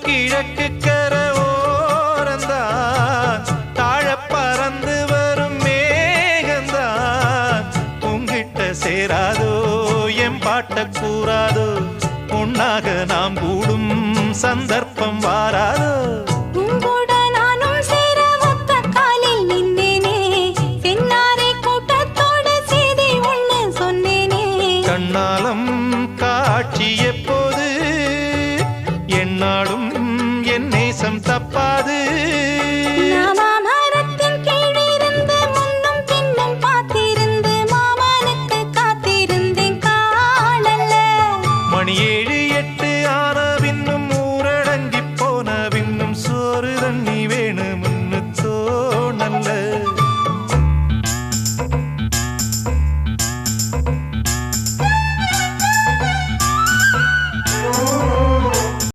கிழக்கு கர ஓரந்தான் தாழ பறந்து வரும் மேகந்தான் உங்கிட்ட சேராதோ என் பாட்ட கூறாதோ பொன்னாக நாம் கூடும் சந்தர்ப்பம் வாராதோ கண்ணாலம் காட்சி எப்போது என்னாலும்